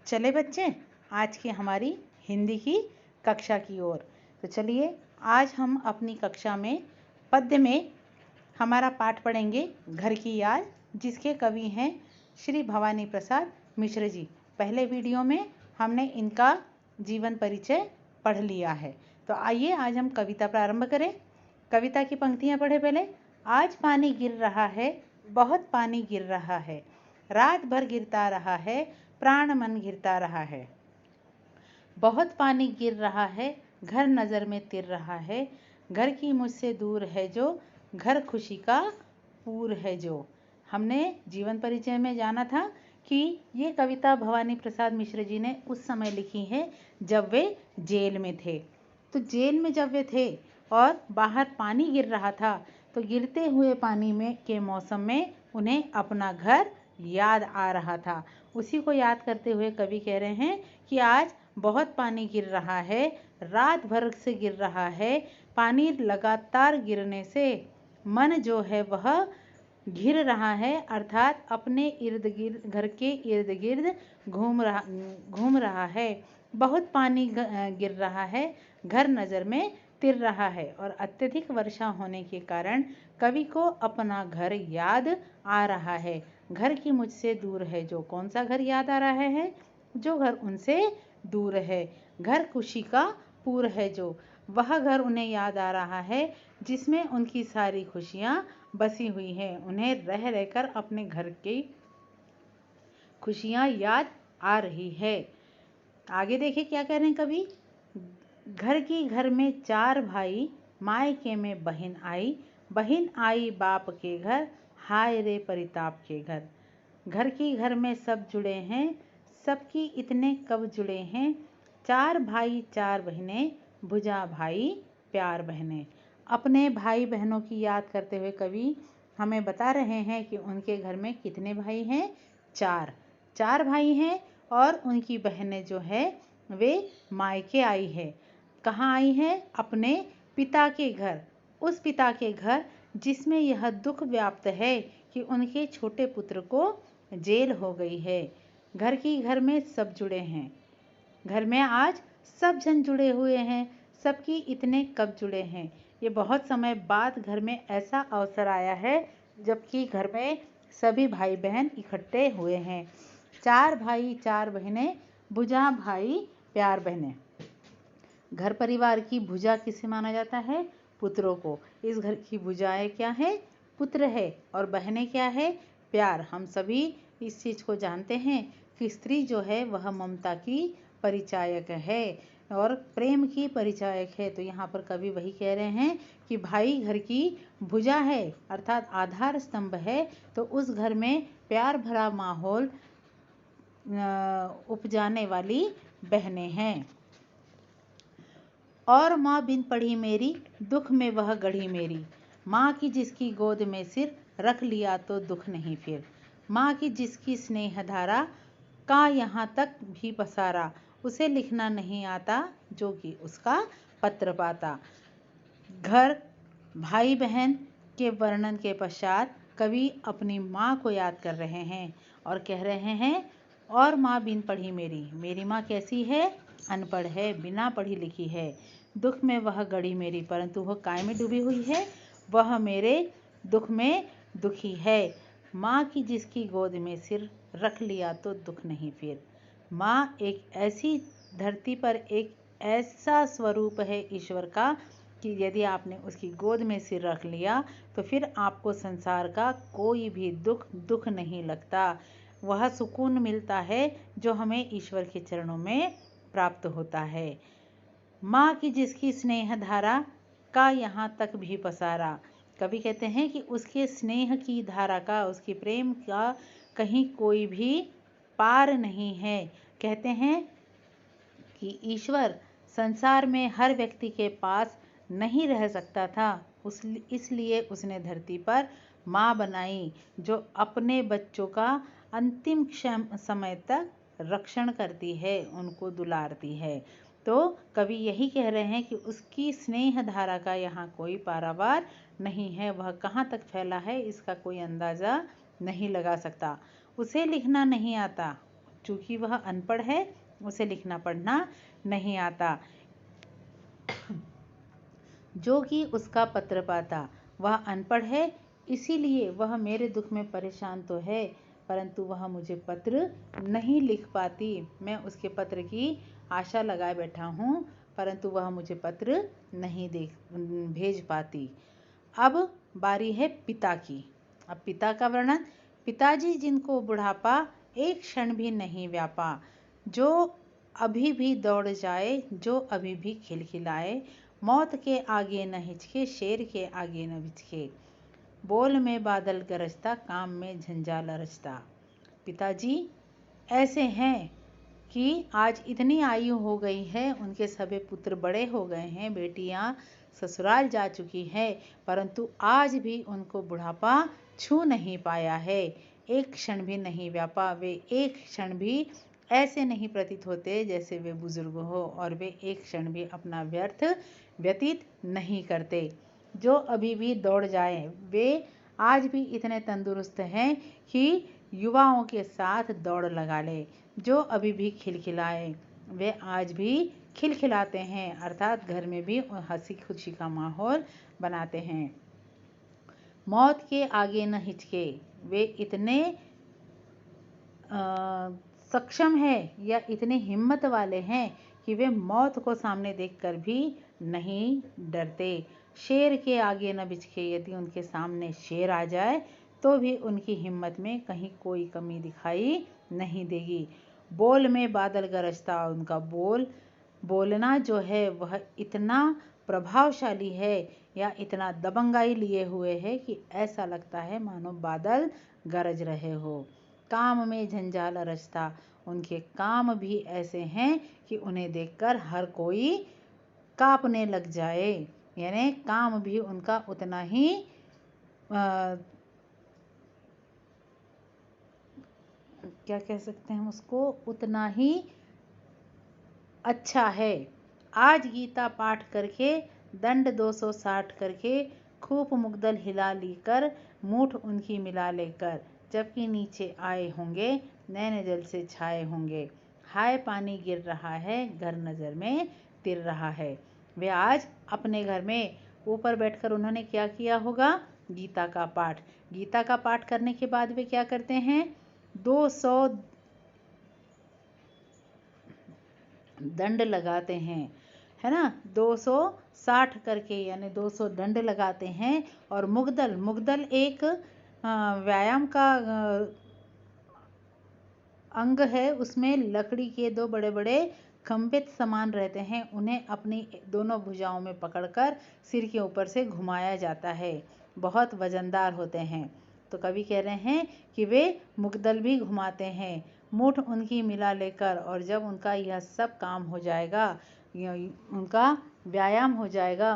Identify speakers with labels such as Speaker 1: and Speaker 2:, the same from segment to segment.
Speaker 1: चले बच्चे, आज की हमारी हिंदी की कक्षा की ओर। तो चलिए, आज हम अपनी कक्षा में पद्य में हमारा पाठ पढ़ेंगे घर की याद, जिसके कवि हैं श्री भवानी प्रसाद मिश्र जी। पहले वीडियो में हमने इनका जीवन परिचय पढ़ लिया है। तो आइए आज हम कविता प्रारंभ करें। कविता की पंक्तियां पढ़े पहले। आज पानी गिर रहा है, बहुत पानी गिर रहा है, रात भर गिरता रहा है, प्राण मन गिरता रहा है। बहुत पानी गिर रहा है, घर नज़र में तिर रहा है, घर की मुझसे दूर है जो, घर खुशी का पूर है जो। हमने जीवन परिचय में जाना था कि ये कविता भवानी प्रसाद मिश्र जी ने उस समय लिखी है जब वे जेल में थे। तो जेल में जब वे थे और बाहर पानी गिर रहा था, तो गिरते हुए पानी में के मौसम में उन्हें अपना घर याद आ रहा था। उसी को याद करते हुए कवि कह रहे हैं कि आज बहुत पानी गिर रहा है, रात भर से गिर रहा है, पानी लगातार गिरने से मन जो है वह घिर रहा है, अर्थात अपने इर्द गिर्द, घर के इर्द गिर्द घूम रहा है। बहुत पानी गिर रहा है, घर नज़र में तिर रहा है। और अत्यधिक वर्षा होने के कारण कवि को अपना घर याद आ रहा है। घर की मुझसे दूर है जो, कौन सा घर याद आ रहा है? जो घर उनसे दूर है। घर खुशी का पूर है जो, वह घर उन्हें याद आ रहा है जिसमें उनकी सारी खुशियाँ बसी हुई हैं। उन्हें रह रहकर अपने घर की खुशियाँ याद आ रही है। आगे देखिए क्या कह रहे हैं कवि। घर में चार भाई, मायके में बहन आई, बहन आई बाप के घर, हाय रे परिताप के घर। घर में सब जुड़े हैं, सबकी इतने कब जुड़े हैं, चार भाई चार बहनें, भुजा भाई प्यार बहनें। अपने भाई बहनों की याद करते हुए कवि हमें बता रहे हैं कि उनके घर में कितने भाई हैं? चार भाई हैं और उनकी बहनें जो है वे मायके आई है। कहाँ आई है? अपने पिता के घर। उस पिता के घर जिसमें यह दुख व्याप्त है कि उनके छोटे पुत्र को जेल हो गई है। घर में सब जुड़े हैं। घर में आज सब जन जुड़े हुए हैं, सबकी इतने कब जुड़े हैं। ये बहुत समय बाद घर में ऐसा अवसर आया है जबकि घर में सभी भाई बहन इकट्ठे हुए हैं। चार भाई चार बहनें, भुजा भाई प्यार बहनें। घर परिवार की भुजा किसे माना जाता है? पुत्रों को। इस घर की भुजाएं क्या है? पुत्र है। और बहनें क्या है? प्यार। हम सभी इस चीज़ को जानते हैं कि स्त्री जो है वह ममता की परिचायक है और प्रेम की परिचायक है। तो यहाँ पर कवि वही कह रहे हैं कि भाई घर की भुजा है, अर्थात आधार स्तंभ है। तो उस घर में प्यार भरा माहौल उपजाने वाली बहनें हैं। और माँ बिन पढ़ी मेरी, दुख में वह गढ़ी मेरी, माँ की जिसकी गोद में सिर, रख लिया तो दुख नहीं फिर। माँ की जिसकी स्नेह धारा का यहाँ तक भी पसारा, उसे लिखना नहीं आता जो कि उसका पत्र पाता। घर, भाई बहन के वर्णन के पश्चात कवि अपनी माँ को याद कर रहे हैं और कह रहे हैं, और माँ बिन पढ़ी मेरी, मेरी माँ कैसी है? अनपढ़ है, बिना पढ़ी लिखी है। दुख में वह गड़ी मेरी, परंतु वह काय में डूबी हुई है? वह मेरे दुख में दुखी है। माँ की जिसकी गोद में सिर, रख लिया तो दुख नहीं फिर। माँ एक ऐसी धरती पर एक ऐसा स्वरूप है ईश्वर का कि यदि आपने उसकी गोद में सिर रख लिया तो फिर आपको संसार का कोई भी दुख नहीं लगता। वह सुकून मिलता है जो हमें ईश्वर के चरणों में प्राप्त होता है। माँ की जिसकी स्नेह धारा का यहाँ तक भी पसारा। कवि कहते हैं कि उसके स्नेह की धारा का, उसकी प्रेम का कहीं कोई भी पार नहीं है। कहते हैं कि ईश्वर संसार में हर व्यक्ति के पास नहीं रह सकता था, इसलिए उसने धरती पर माँ बनाई जो अपने बच्चों का अंतिम समय तक रक्षण करती है, उनको दुलारती है। तो कवि यही कह रहे हैं कि उसकी स्नेह धारा का यहाँ कोई पारावार नहीं है। वह कहाँ तक फैला है इसका कोई अंदाज़ा नहीं लगा सकता। उसे लिखना नहीं आता, चूंकि वह अनपढ़ है, उसे लिखना पढ़ना नहीं आता। जो कि उसका पत्र पाता, वह अनपढ़ है, इसीलिए वह मेरे दुख में परेशान तो है, परंतु वह मुझे पत्र नहीं लिख पाती। मैं उसके पत्र की आशा लगाए बैठा हूँ, परंतु वह मुझे पत्र नहीं भेज पाती। अब बारी है पिता की। अब पिता का वर्णन। पिताजी जिनको बुढ़ापा एक क्षण भी नहीं व्यापा, जो अभी भी दौड़ जाए, जो अभी भी खिलखिलाए, मौत के आगे न हिचके, शेर के आगे न बिचके, बोल में बादल गरजता, काम में झंझाल रचता। पिताजी ऐसे हैं कि आज इतनी आयु हो गई है, उनके सभी पुत्र बड़े हो गए हैं, बेटियां ससुराल जा चुकी हैं, परंतु आज भी उनको बुढ़ापा छू नहीं पाया है। एक क्षण भी नहीं व्यापा। वे एक क्षण भी ऐसे नहीं प्रतीत होते जैसे वे बुजुर्ग हो, और वे एक क्षण भी अपना व्यर्थ व्यतीत नहीं करते। जो अभी भी दौड़ जाए, वे आज भी इतने तंदुरुस्त हैं कि युवाओं के साथ दौड़ लगा ले। जो अभी भी खिलखिलाए, वे आज भी खिलखिलाते हैं, अर्थात घर में भी हंसी खुशी का माहौल बनाते हैं। मौत के आगे न हिचके, वे इतने सक्षम है या इतने हिम्मत वाले हैं कि वे मौत को सामने देखकर भी नहीं डरते। शेर के आगे न बिचके, यदि उनके सामने शेर आ जाए तो भी उनकी हिम्मत में कहीं कोई कमी दिखाई नहीं देगी। बोल में बादल गरजता, उनका बोलना जो है वह इतना प्रभावशाली है या इतना दबंगाई लिए हुए है कि ऐसा लगता है मानो बादल गरज रहे हो। काम में झंझाल रचता, उनके काम भी ऐसे हैं कि उन्हें देखकर हर कोई कांपने लग जाए। यानी काम भी उनका उतना ही क्या कह सकते हैं उसको, उतना ही अच्छा है। आज गीता पाठ करके, दंड 260 करके, खूब मुग्दल हिला लीकर, मूठ उनकी मिला लेकर, जबकि नीचे आए होंगे, नैन जल से छाए होंगे। हाय पानी गिर रहा है, घर नजर में तिर रहा है। वे आज अपने घर में ऊपर बैठकर उन्होंने क्या किया होगा? गीता का पाठ। गीता का पाठ करने के बाद वे क्या करते हैं? 200 दंड लगाते हैं, है ना, 260 करके, यानी 200 दंड लगाते हैं। और मुग्दल एक व्यायाम का अंग है। उसमें लकड़ी के 2 बड़े बड़े खंभे समान रहते हैं, उन्हें अपनी दोनों भुजाओं में पकड़कर सिर के ऊपर से घुमाया जाता है। बहुत वजनदार होते हैं। तो कवि कह रहे हैं कि वे मुग्दल भी घुमाते हैं, मूठ उनकी मिला लेकर, और जब उनका यह सब काम हो जाएगा, उनका व्यायाम हो जाएगा,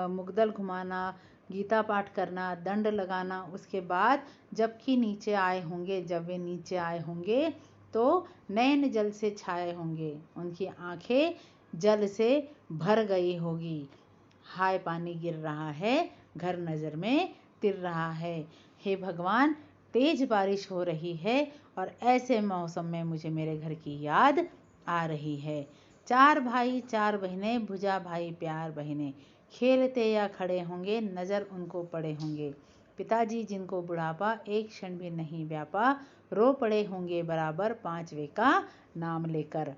Speaker 1: मुग्दल घुमाना, गीता पाठ करना, दंड लगाना, उसके बाद जबकि नीचे आए होंगे, जब वे नीचे आए होंगे तो नैन जल से छाए होंगे, उनकी आंखें जल से भर गई होगी। हाय पानी गिर रहा है, घर नजर में तिर रहा है। हे भगवान, तेज बारिश हो रही है और ऐसे मौसम में मुझे मेरे घर की याद आ रही है। 4 भाई 4 बहनें, भुजा भाई प्यार बहनें, खेलते या खड़े होंगे, नजर उनको पड़े होंगे। पिताजी जिनको बुढ़ापा एक क्षण भी नहीं व्यापा, रो पड़े होंगे बराबर 5वें का नाम लेकर।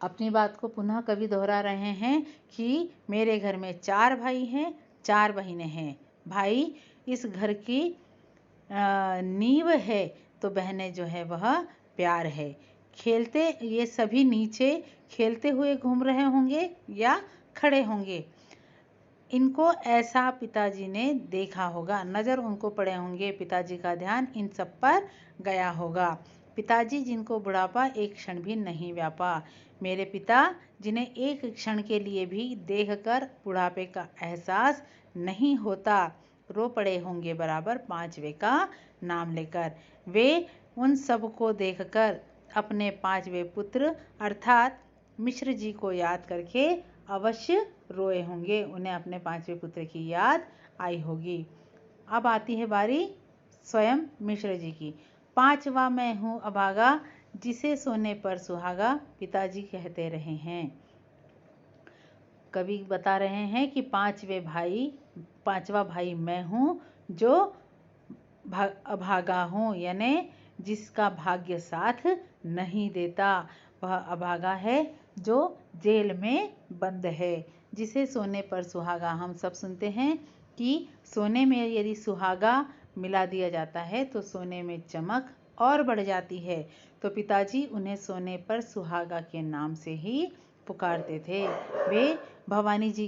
Speaker 1: अपनी बात को पुनः कवि दोहरा रहे हैं कि मेरे घर में 4 भाई हैं, 4 बहनें हैं। भाई इस घर की नींव है, तो बहनें जो है वह प्यार है। खेलते, ये सभी नीचे खेलते हुए घूम रहे होंगे या खड़े होंगे। इनको ऐसा पिताजी ने देखा होगा, नज़र उनको पड़े होंगे, पिताजी का ध्यान इन सब पर गया होगा। पिताजी जिनको बुढ़ापा एक क्षण भी नहीं व्यापा, मेरे पिता जिन्हें एक क्षण के लिए भी देखकर बुढ़ापे का एहसास नहीं होता, रो पड़े होंगे बराबर 5वें का नाम लेकर। वे उन सब को देखकर अपने 5वें पुत्र अर्थात मिश्र जी को याद करके अवश्य रोए होंगे, उन्हें अपने 5वें पुत्र की याद आई होगी। अब आती है बारी स्वयं मिश्र जी की। 5वां मैं हूँ अभागा, जिसे सोने पर सुहागा पिताजी कहते रहे हैं। कवि बता रहे हैं कि पांचवा भाई मैं हूँ जो अभागा हूँ, यानी जिसका भाग्य साथ नहीं देता। वह अभागा है जो जेल में बंद है। जिसे सोने पर सुहागा, हम सब सुनते हैं कि सोने में यदि सुहागा मिला दिया जाता है तो सोने में चमक और बढ़ जाती है। तो पिताजी उन्हें सोने पर सुहागा के नाम से ही पुकारते थे। वे भवानी जी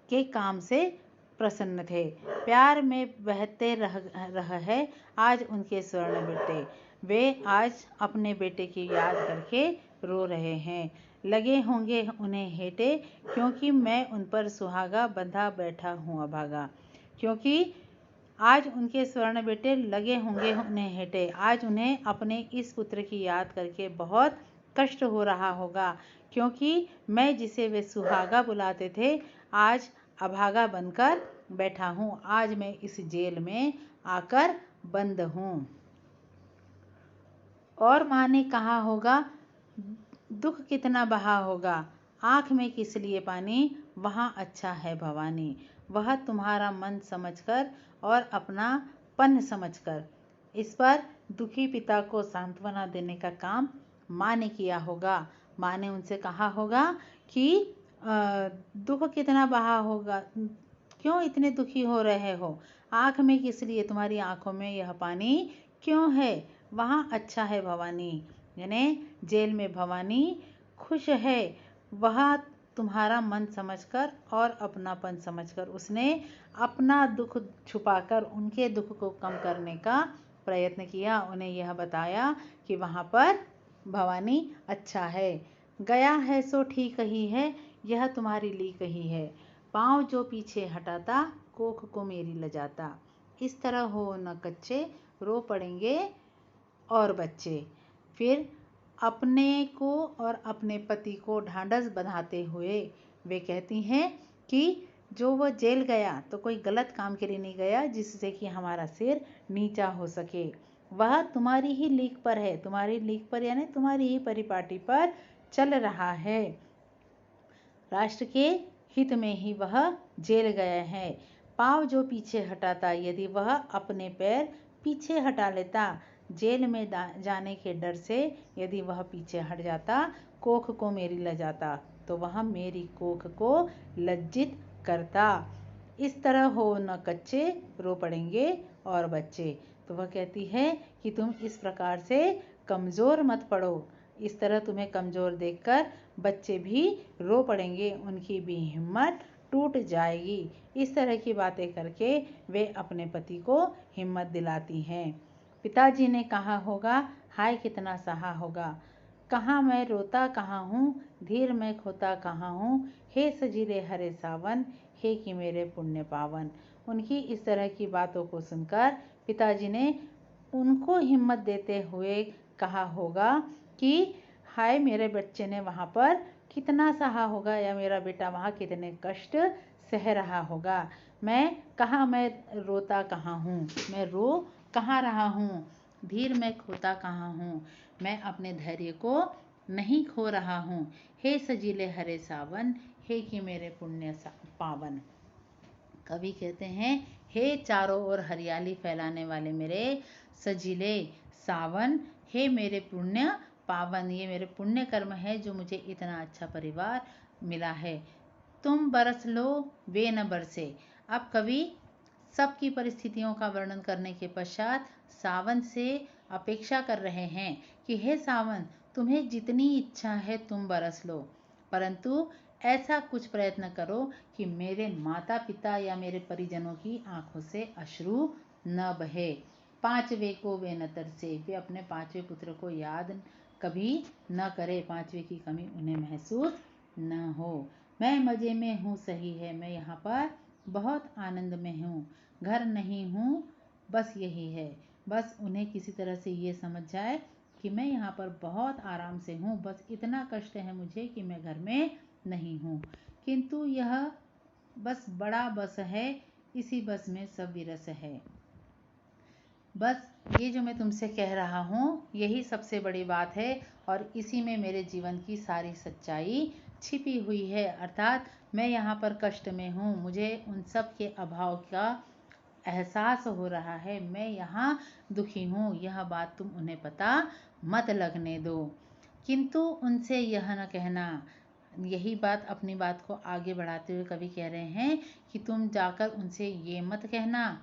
Speaker 1: के काम से प्रसन्न थे। प्यार में बहते रह है आज उनके स्वर्ण बेटे। वे आज अपने बेटे की याद करके रो रहे हैं। लगे होंगे उन्हें हेटे, क्योंकि मैं उन पर सुहागा बंधा बैठा हूँ अभागा। क्योंकि आज उनके स्वर्ण बेटे लगे होंगे उन्हें हेटे। आज उन्हें अपने इस पुत्र की याद करके बहुत कष्ट हो रहा होगा, क्योंकि मैं जिसे वे सुहागा बुलाते थे आज अभागा बनकर बैठा हूँ। आज मैं इस जेल में आकर बंद हूँ। और माँ ने कहा होगा, दुख कितना बहा होगा, आँख में किस लिए पानी, वहाँ अच्छा है भवानी। वह तुम्हारा मन समझकर और अपनापन समझकर। इस पर दुखी पिता को सांत्वना देने का काम माँ ने किया होगा। माँ ने उनसे कहा होगा कि दुख कितना बहा होगा, क्यों इतने दुखी हो रहे हो, आँख में किस लिए, तुम्हारी आँखों में यह पानी क्यों है, वहाँ अच्छा है भवानी। यानी जेल में भवानी खुश है। वह तुम्हारा मन समझकर और अपनापन समझकर उसने अपना दुख छुपाकर उनके दुख को कम करने का प्रयत्न किया। उन्हें यह बताया कि वहाँ पर भवानी अच्छा है। गया है सो ठीक ही है, यह तुम्हारी लीक ही है। पाँव जो पीछे हटाता, कोख को मेरी लजाता। इस तरह हो न कच्चे, रो पड़ेंगे और बच्चे। फिर अपने को और अपने पति को ढांढस बंधाते हुए वे कहती हैं कि जो वह जेल गया तो कोई गलत काम के लिए नहीं गया जिससे कि हमारा सिर नीचा हो सके। वह तुम्हारी ही लीक पर है, तुम्हारी लीक पर यानी तुम्हारी ही परिपाटी पर चल रहा है। राष्ट्र के हित में ही वह जेल गया है। पाँव जो पीछे हटाता, यदि वह अपने पैर पीछे हटा लेता, जेल में जाने के डर से यदि वह पीछे हट जाता, कोख को मेरी लजाता, तो वह मेरी कोख को लज्जित करता। इस तरह हो न कच्चे, रो पड़ेंगे और बच्चे। तो वह कहती है कि तुम इस प्रकार से कमज़ोर मत पड़ो। इस तरह तुम्हें कमज़ोर देखकर बच्चे भी रो पड़ेंगे, उनकी भी हिम्मत टूट जाएगी। इस तरह की बातें करके वे अपने पति को हिम्मत दिलाती हैं। पिताजी ने कहा होगा, हाय कितना सहा होगा, कहाँ मैं रोता कहाँ हूँ, धीर मैं खोता कहाँ हूँ, हे सजीले हरे सावन, हे कि मेरे पुण्य पावन। उनकी इस तरह की बातों को सुनकर पिताजी ने उनको हिम्मत देते हुए कहा होगा कि हाय मेरे बच्चे ने वहाँ पर कितना सहा होगा, या मेरा बेटा वहाँ कितने कष्ट सह रहा होगा। मैं रोता कहाँ हूँ, मैं रो कहाँ रहा हूँ, धीर मैं खोता कहाँ हूँ, मैं अपने धैर्य को नहीं खो रहा हूँ। हे सजीले हरे सावन, हे कि मेरे पुण्य पावन। कवि कहते हैं, हे चारों ओर हरियाली फैलाने वाले मेरे सजीले सावन, हे मेरे पुण्य पावन, ये मेरे पुण्य कर्म है जो मुझे इतना अच्छा परिवार मिला है। तुम बरस लो वे न बरसे। अब कवि सबकी परिस्थितियों का वर्णन करने के पश्चात सावन से अपेक्षा कर रहे हैं कि हे सावन, तुम्हें जितनी इच्छा है तुम बरस लो, परंतु ऐसा कुछ प्रयत्न करो कि मेरे माता पिता या मेरे परिजनों की आंखों से अश्रु न बहे। पांचवे को वे न तरसे, वे अपने पांचवे पुत्र को याद कभी न करे, पांचवे की कमी उन्हें महसूस न हो। मैं मजे में हूँ सही है, मैं यहाँ पर बहुत आनंद में हूँ, घर नहीं हूँ बस यही है। बस उन्हें किसी तरह से ये समझ जाए कि मैं यहाँ पर बहुत आराम से हूँ, बस इतना कष्ट है मुझे कि मैं घर में नहीं हूँ, किंतु यह बस बड़ा बस है, इसी बस में सब विरस है। बस ये जो मैं तुमसे कह रहा हूँ यही सबसे बड़ी बात है और इसी में मेरे जीवन की सारी सच्चाई छिपी हुई है। अर्थात मैं यहाँ पर कष्ट में हूँ, मुझे उन सब के अभाव का एहसास हो रहा है, मैं यहाँ दुखी हूँ, यह बात तुम उन्हें पता मत लगने दो। किंतु उनसे यह न कहना, यही बात अपनी बात को आगे बढ़ाते हुए कवि कह रहे हैं कि तुम जाकर उनसे ये मत कहना,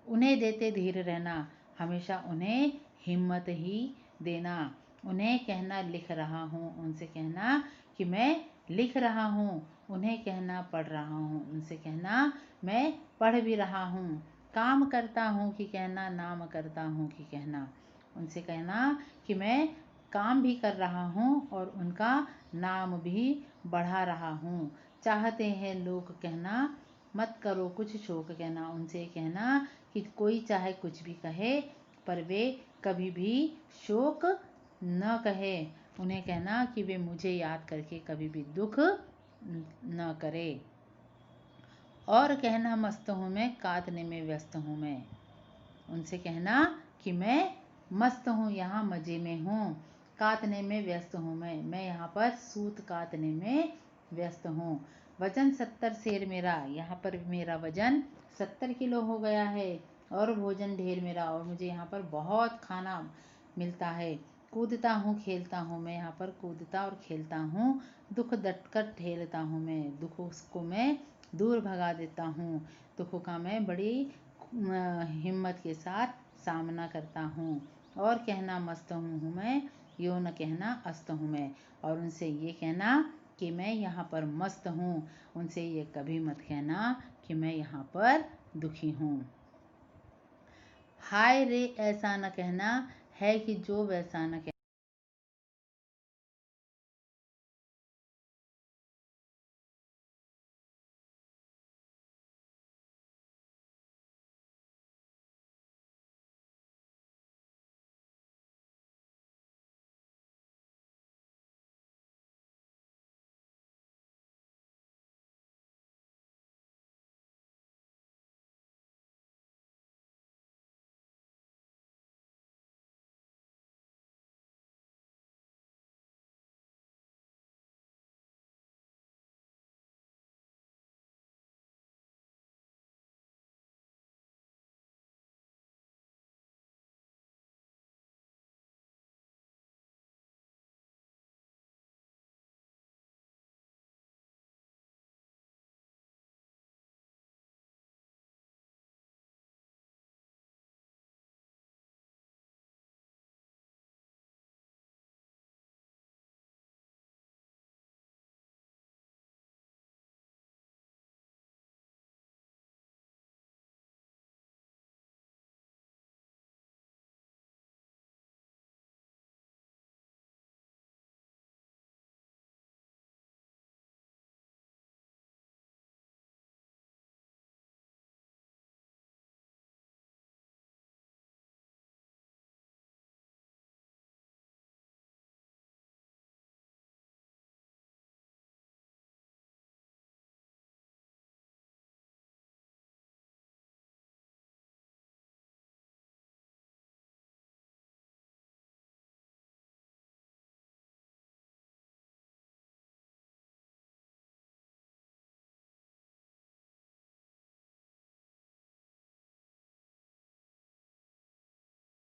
Speaker 1: उन्हें देते धीर रहना, हमेशा उन्हें हिम्मत ही देना। उन्हें कहना लिख रहा हूँ, उनसे कहना कि मैं लिख रहा हूँ, उन्हें कहना पढ़ रहा हूँ, उनसे कहना मैं पढ़ भी रहा हूँ, काम करता हूँ कि कहना नाम करता हूँ कि कहना, उनसे कहना कि मैं काम भी कर रहा हूँ और उनका नाम भी बढ़ा रहा हूँ। चाहते हैं लोग कहना मत करो कुछ शोक कहना, उनसे कहना कि कोई चाहे कुछ भी कहे पर वे कभी भी शोक न कहे। उन्हें कहना कि वे मुझे याद करके कभी भी दुख न करे। और कहना मस्त हूँ मैं, काटने में व्यस्त हूँ मैं, उनसे कहना कि मैं मस्त हूँ, यहाँ मज़े में हूँ, काटने में व्यस्त हूँ मैं यहाँ पर सूत काटने में व्यस्त हूँ। वजन 70 शेर मेरा, यहाँ पर मेरा वजन 70 किलो हो गया है और भोजन ढेर मेरा, और मुझे यहाँ पर बहुत खाना मिलता है। कूदता हूँ खेलता हूँ मैं, यहाँ पर कूदता और खेलता हूँ, दुख डटकर ठेलता हूँ मैं, दुख उसको मैं दूर भगा देता हूँ, दुखों का मैं बड़ी हिम्मत के साथ सामना करता हूँ। और कहना मस्त हूँ मैं, यो न कहना अस्त हूँ मैं, और उनसे ये कहना कि मैं यहाँ पर मस्त हूँ, उनसे ये कभी मत कहना कि मैं यहाँ पर दुखी हूँ। हाय रे ऐसा न कहना है कि जो वैसा न कहना।